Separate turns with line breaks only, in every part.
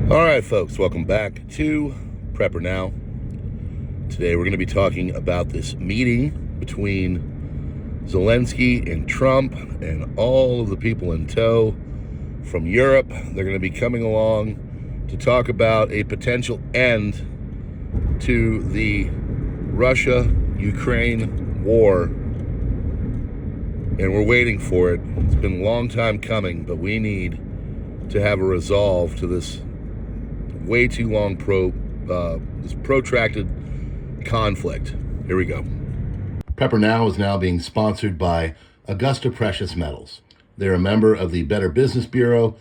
All right, folks, welcome back to PrepperNow. Today we're going to be talking about this meeting between Zelensky and Trump and all of the people in tow from Europe. They're going to be coming along to talk about a potential end to the Russia-Ukraine war. And we're waiting for it. It's been a long time coming, but we need to have a resolve to this way too long this protracted conflict. Here we go. PrepperNow is now being sponsored by Augusta Precious Metals. They're a member of the Better Business Bureau,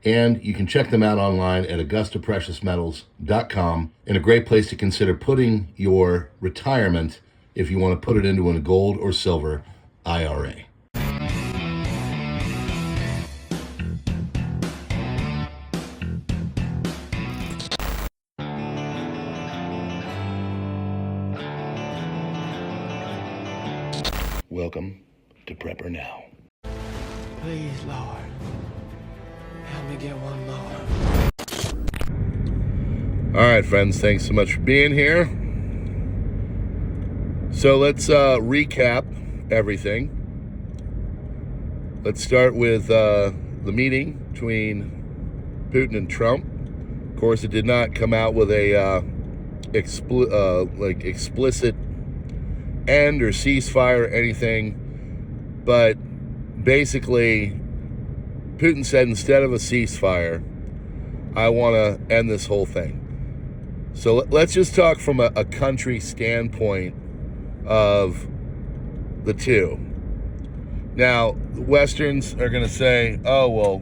and you can check them out online at AugustaPreciousMetals.com, and a great place to consider putting your retirement if you want to put it into a gold or silver IRA. Welcome to PrepperNow.
Please, Lord, help me get one more.
All right, friends, thanks so much for being here. So let's recap everything. Let's start with the meeting between Putin and Trump. Of course, it did not come out with a explicit end or ceasefire or anything, but basically Putin said, instead of a ceasefire, I want to end this whole thing. So let's just talk from a country standpoint of the two. Now, the Westerns are going to say, oh, well,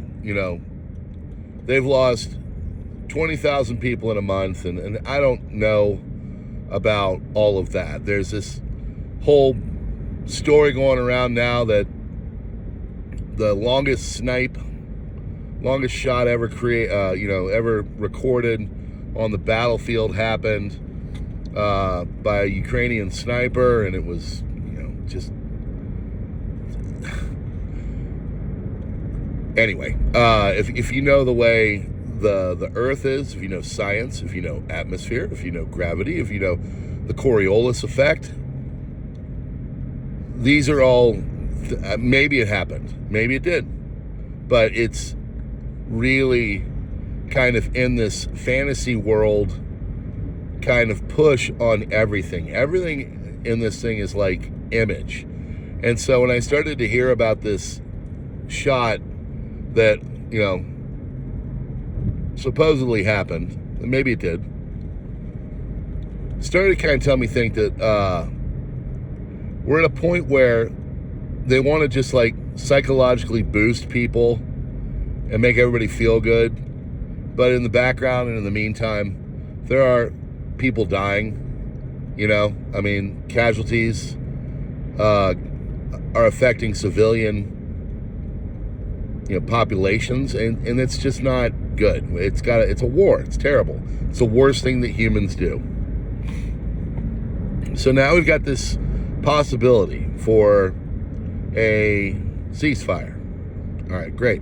they've lost 20,000 people in a month, and I don't know about all of that. There's this whole story going around now that the longest shot ever ever recorded on the battlefield happened by a Ukrainian sniper, and it was just anyway. If you know the way the Earth is, if you know science, if you know atmosphere, if you know gravity, if you know the Coriolis effect, these are all, maybe it happened, maybe it did, but it's really kind of in this fantasy world kind of push on everything. Everything in this thing is like image. And so when I started to hear about this shot that, supposedly happened, and maybe it did, started to kind of tell me think that we're at a point where they want to just like psychologically boost people and make everybody feel good. But in the background and in the meantime, there are people dying, casualties are affecting civilian, populations, and it's just not good. It's a war. It's terrible. It's the worst thing that humans do. So now we've got this possibility for a ceasefire. All right, great.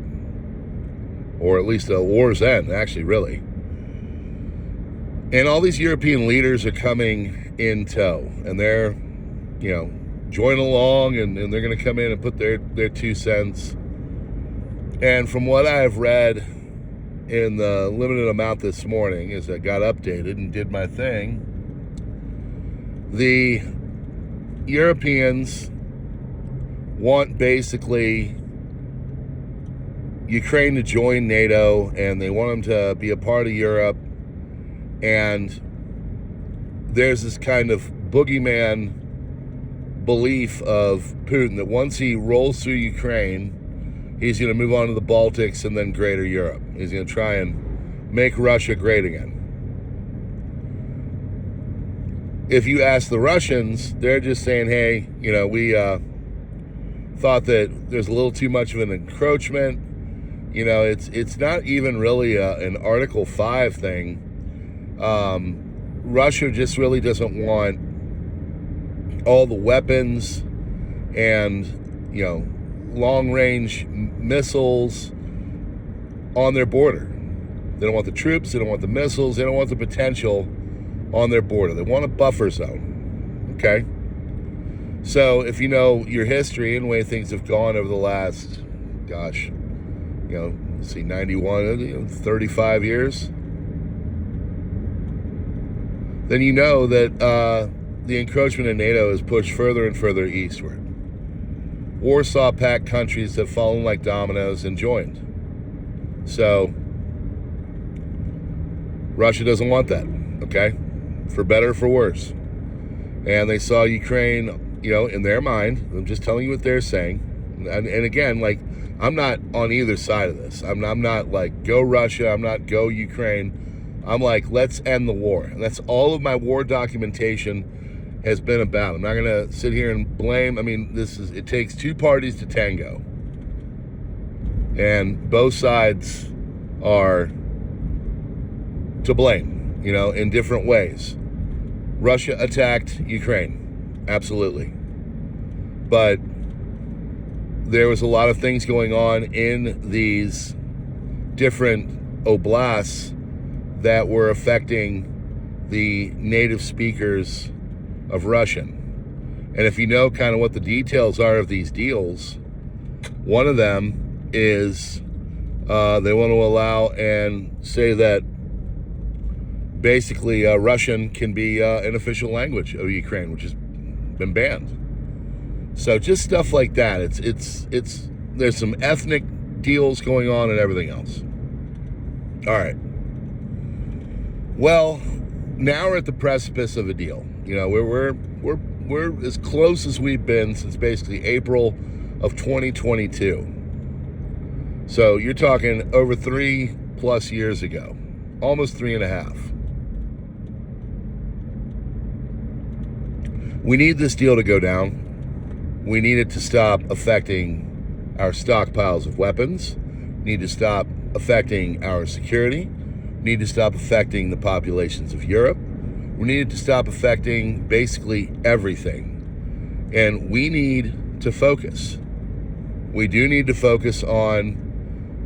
Or at least a war's end, actually, really. And all these European leaders are coming in tow, and they're, joining along, and they're going to come in and put their 2 cents. And from what I've read in the limited amount this morning, as I got updated and did my thing, the Europeans want basically Ukraine to join NATO, and they want them to be a part of Europe. And there's this kind of boogeyman belief of Putin that once he rolls through Ukraine, he's going to move on to the Baltics and then greater Europe. He's going to try and make Russia great again. If you ask the Russians, they're just saying, hey, we thought that there's a little too much of an encroachment. It's not even really an Article 5 thing. Russia just really doesn't want all the weapons and, long-range missiles on their border. They don't want the troops. They don't want the missiles. They don't want the potential on their border. They want a buffer zone. Okay? So if you know your history and the way things have gone over the last, gosh, 91, 35 years, then you know that the encroachment in NATO has pushed further and further eastward. Warsaw Pact countries have fallen like dominoes and joined. So Russia doesn't want that, okay? For better or for worse. And they saw Ukraine, in their mind. I'm just telling you what they're saying. And again, like, I'm not on either side of this. I'm not like, go Russia. I'm not go Ukraine. I'm like, let's end the war. And that's all of my war documentation has been about. I'm not going to sit here and blame. I mean, it takes two parties to tango. And both sides are to blame, in different ways. Russia attacked Ukraine. Absolutely. But there was a lot of things going on in these different oblasts that were affecting the native speakers of Russian. And if you know kind of what the details are of these deals, one of them is they want to allow and say that basically Russian can be an official language of Ukraine, which has been banned. So just stuff like that. It's there's some ethnic deals going on and everything else. All right. Well, now we're at the precipice of a deal. We're as close as we've been since basically April of 2022. So you're talking over 3+ years ago, almost 3.5. We need this deal to go down. We need it to stop affecting our stockpiles of weapons. We need to stop affecting our security. We need to stop affecting the populations of Europe. We need it to stop affecting basically everything. And we need to focus. We do need to focus on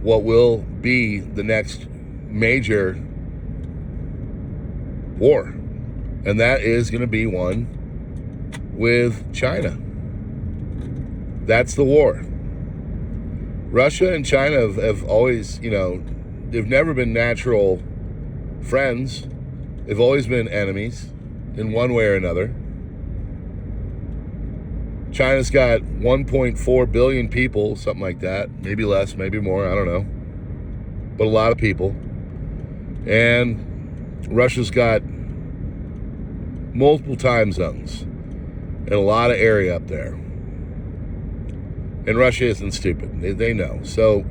what will be the next major war. And that is going to be one with China. That's the war. Russia and China have always, they've never been natural friends. They've always been enemies in one way or another. China's got 1.4 billion people, something like that. Maybe less, maybe more, I don't know. But a lot of people. And Russia's got multiple time zones and a lot of area up there. And Russia isn't stupid. They know. So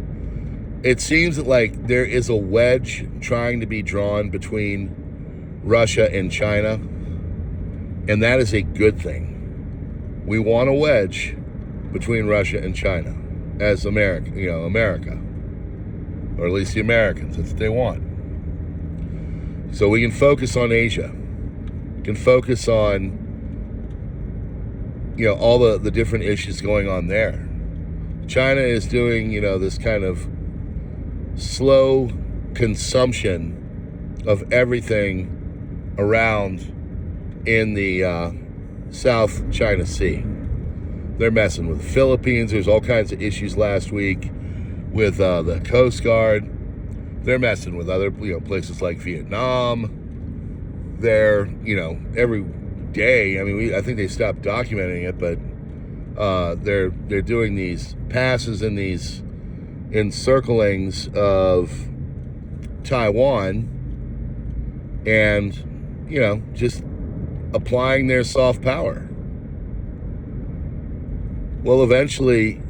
it seems that like there is a wedge trying to be drawn between Russia and China. And that is a good thing. We want a wedge between Russia and China as America, America. Or at least the Americans. That's what they want. So we can focus on Asia. We can focus on, all the different issues going on there. China is doing, this kind of slow consumption of everything around in the South China Sea. They're messing with the Philippines. There's all kinds of issues last week with the Coast Guard. They're messing with other, places like Vietnam. They're, every day. I mean, I think they stopped documenting it, but they're doing these passes and these encirclings of Taiwan, and just applying their soft power. Well, eventually,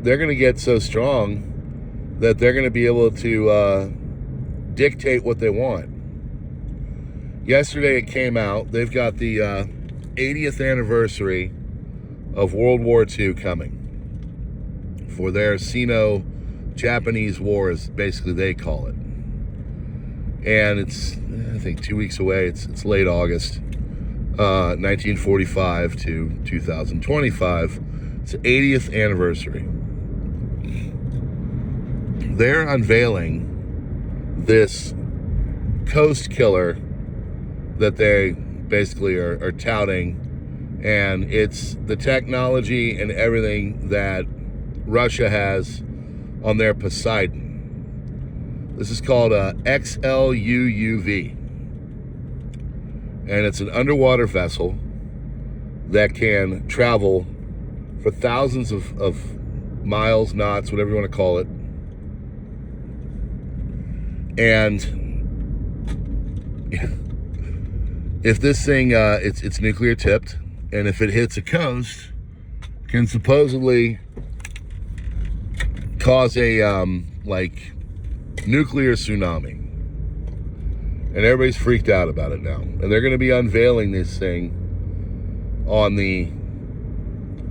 they're going to get so strong that they're going to be able to dictate what they want. Yesterday it came out, they've got the 80th anniversary of World War II coming for their Sino-Japanese War, as basically they call it. And it's, I think, 2 weeks away. It's late August, 1945 to 2025. It's the 80th anniversary. They're unveiling this coast killer that they basically are touting, and it's the technology and everything that Russia has on their Poseidon. This is called a XLUUV, and it's an underwater vessel that can travel for thousands of miles, knots, whatever you want to call it. And if this thing, it's nuclear tipped, and if it hits a coast, can supposedly cause a like nuclear tsunami. And everybody's freaked out about it now. And they're going to be unveiling this thing on the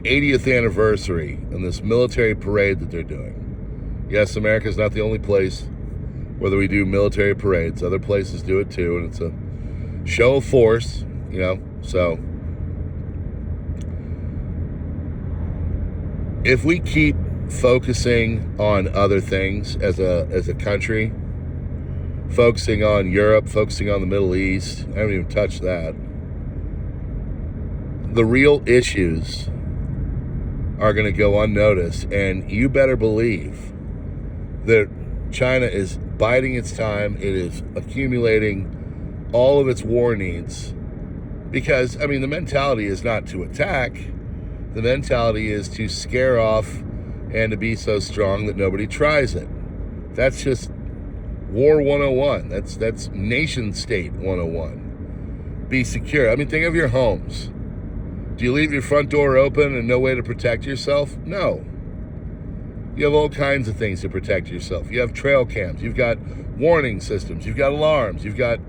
80th anniversary in this military parade that they're doing. Yes, America's not the only place where we do military parades. Other places do it too, and it's a show of force, you know. So if we keep focusing on other things as a country, focusing on Europe, focusing on the Middle East, I haven't even touched that, the real issues are going to go unnoticed. And you better believe that China is biding its time. It is accumulating all of its war needs, because, I mean, the mentality is not to attack. The mentality is to scare off and to be so strong that nobody tries it. That's just War 101. That's nation state 101. Be secure. I mean, think of your homes. Do you leave your front door open and no way to protect yourself? No. You have all kinds of things to protect yourself. You have trail cams. You've got warning systems. You've got alarms. You've got,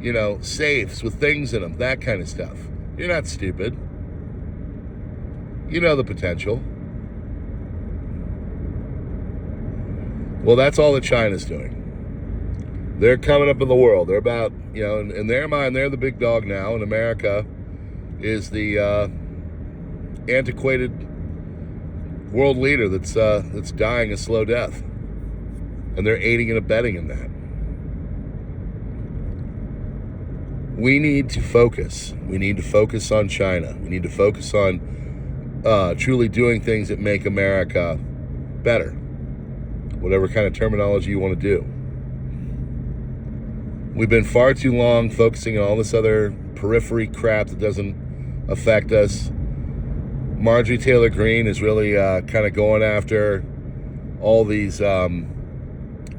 you know, safes with things in them, that kind of stuff. You're not stupid. You know the potential. Well, that's all that China's doing. They're coming up in the world. They're about, you know, in their mind, they're the big dog now, and America is the antiquated world leader that's dying a slow death, and they're aiding and abetting in that. We need to focus. We need to focus on China. We need to focus on truly doing things that make America better, whatever kind of terminology you want to do. We've been far too long focusing on all this other periphery crap that doesn't affect us. Marjorie Taylor Greene is really kind of going after all these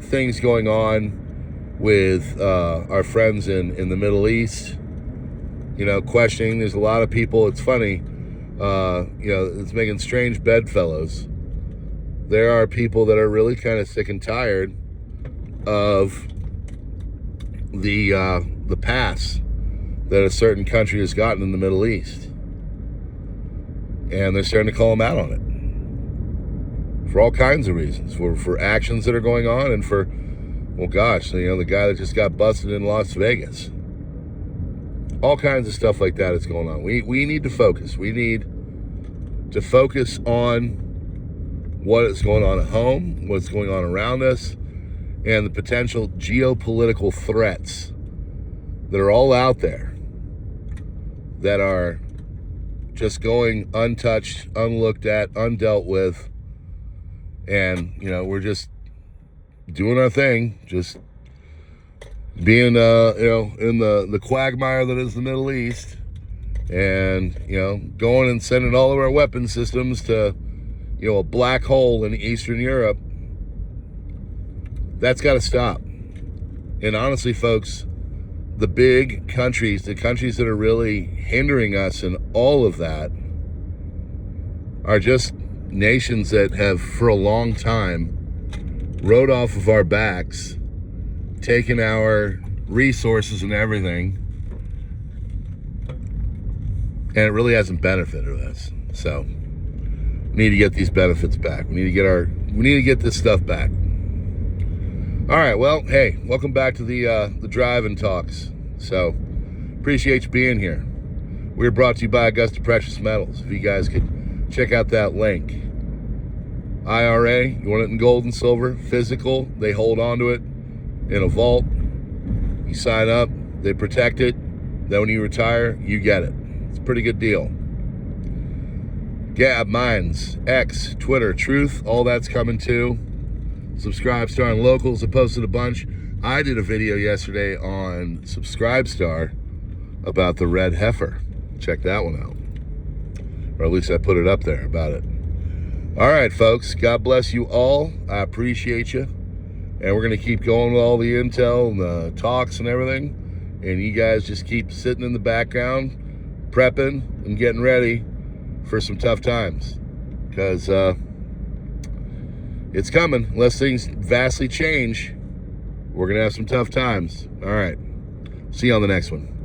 things going on with our friends in the Middle East. You know, questioning. There's a lot of people. It's funny. You know, it's making strange bedfellows. There are people that are really kind of sick and tired of the pass that a certain country has gotten in the Middle East. And they're starting to call them out on it for all kinds of reasons, for actions that are going on, and for, well, gosh, you know, the guy that just got busted in Las Vegas. All kinds of stuff like that is going on. We need to focus. We need to focus on what is going on at home, what's going on around us, and the potential geopolitical threats that are all out there that are just going untouched, unlooked at, undealt with. And, you know, we're just doing our thing, just being, you know, in the quagmire that is the Middle East, and, you know, going and sending all of our weapon systems to, you know, a black hole in Eastern Europe. That's got to stop. And honestly, folks, the big countries, the countries that are really hindering us in all of that, are just nations that have for a long time rode off of our backs, taken our resources and everything, and it really hasn't benefited us. So we need to get these benefits back. We need to get this stuff back. All right, well, hey, welcome back to the drive-in talks. So, appreciate you being here. We're brought to you by Augusta Precious Metals. If you guys could check out that link. IRA, you want it in gold and silver, physical, they hold on to it in a vault. You sign up, they protect it. Then when you retire, you get it. It's a pretty good deal. Gab, Minds, X, Twitter, Truth, all that's coming too. Subscribestar and Locals, I posted a bunch. I did a video yesterday on Subscribestar about the red heifer. Check that one out. Or at least I put it up there about it. All right, folks. God bless you all. I appreciate you. And we're going to keep going with all the intel and the talks and everything. And you guys just keep sitting in the background, prepping and getting ready for some tough times. Because it's coming. Unless things vastly change, we're going to have some tough times. All right. See you on the next one.